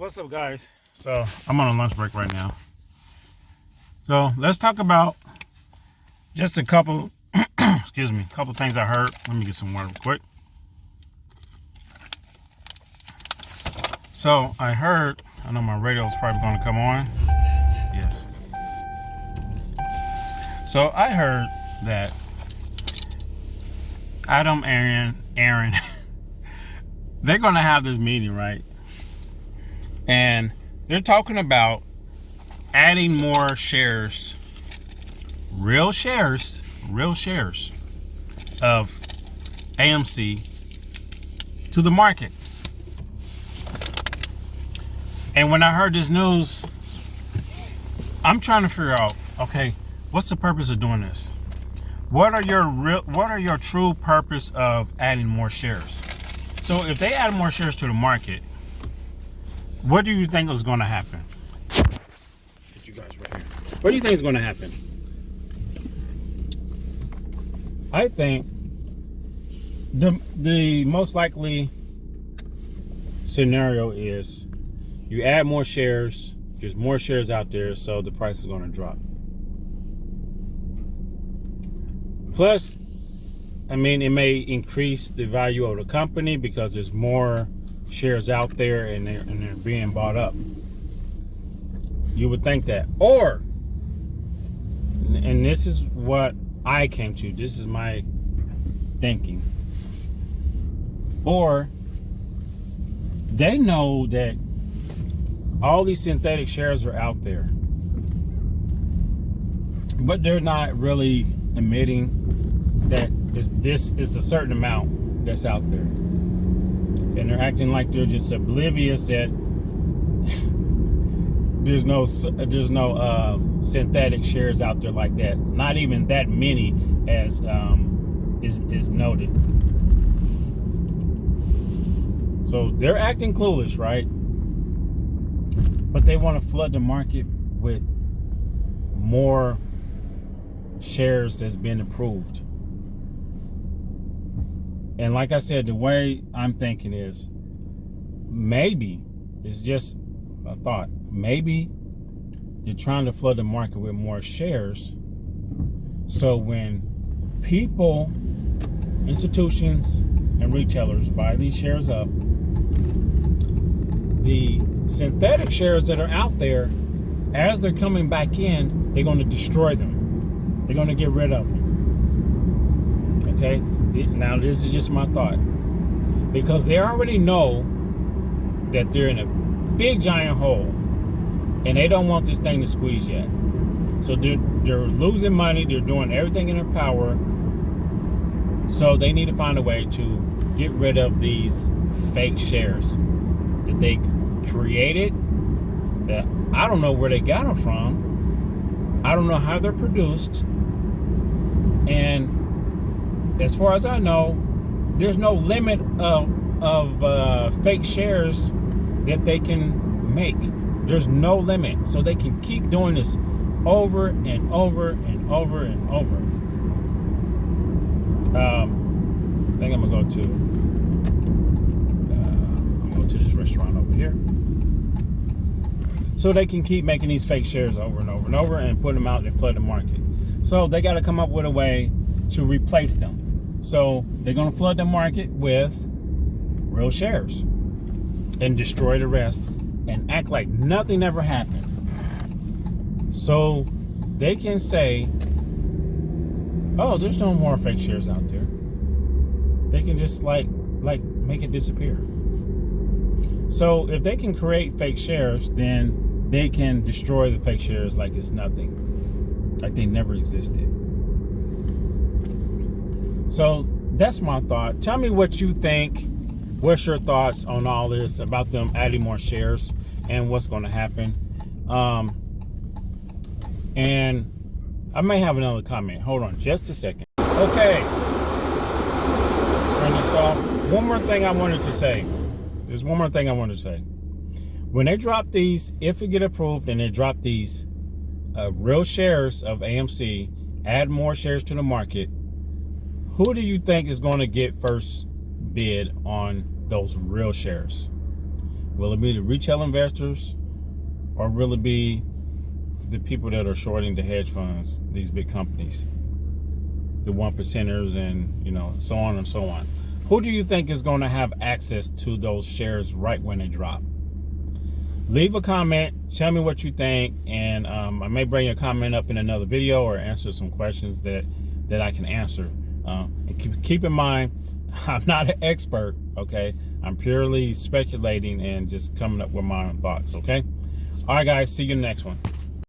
What's up, guys? So I'm on a lunch break right now. So let's talk about just a couple excuse me, couple things I heard. Let me get some water real quick. So I heard, I know my radio is probably going to come on. Yes. So I heard that Adam, Aaron they're going to have this meeting, right? And they're talking about adding more shares, real shares of AMC to the market. And when I heard this news, I'm trying to figure out, okay, what's the purpose of doing this? What are your true purpose of adding more shares? So if they add more shares to the market, what do you think is going to happen? Get you guys right here. What do you think is going to happen? I think the most likely scenario is you add more shares, there's more shares out there, so the price is going to drop. Plus, I mean, it may increase the value of the company because there's more shares out there and they're being bought up. You would think that. Or, and this is what I came to, this is my thinking, or they know that all these synthetic shares are out there, but they're not really admitting that this is a certain amount that's out there, and they're acting like they're just oblivious that there's no synthetic shares out there like that. Not even that many as is noted. So they're acting clueless, right? But they want to flood the market with more shares that's been approved. And like I said, the way I'm thinking is, maybe, it's just a thought, maybe they're trying to flood the market with more shares, so when people, institutions, and retailers buy these shares up, the synthetic shares that are out there, as they're coming back in, they're going to destroy them. They're going to get rid of them. Okay? Now, this is just my thought. Because they already know that they're in a big giant hole, and they don't want this thing to squeeze yet. So they're losing money. They're doing everything in their power. So they need to find a way to get rid of these fake shares that they created, that I don't know where they got them from. I don't know how they're produced. And as far as I know, there's no limit of fake shares that they can make. There's no limit. So they can keep doing this over and over and over and over. I think I'm gonna go to this restaurant over here. So they can keep making these fake shares over and over and over and put them out and flood the market. So they got to come up with a way to replace them. So they're going to flood the market with real shares and destroy the rest and act like nothing ever happened. So they can say, oh, there's no more fake shares out there. They can just like make it disappear. So if they can create fake shares, then they can destroy the fake shares like it's nothing, like they never existed. So that's my thought. Tell me what you think. What's your thoughts on all this about them adding more shares and what's going to happen? And I may have another comment. Hold on just a second. Okay. Turn this off. One more thing I wanted to say. There's one more thing I wanted to say. When they drop these, if it get approved and they drop these real shares of AMC, add more shares to the market, who do you think is going to get first bid on those real shares? Will it be the retail investors, or will it be the people that are shorting the hedge funds, these big companies, the 1%ers, and so on and so on? Who do you think is going to have access to those shares right when they drop? Leave a comment, tell me what you think, and I may bring your comment up in another video or answer some questions that I can answer. And keep in mind, I'm not an expert, okay? I'm purely speculating and just coming up with my own thoughts, okay? All right, guys, see you in the next one.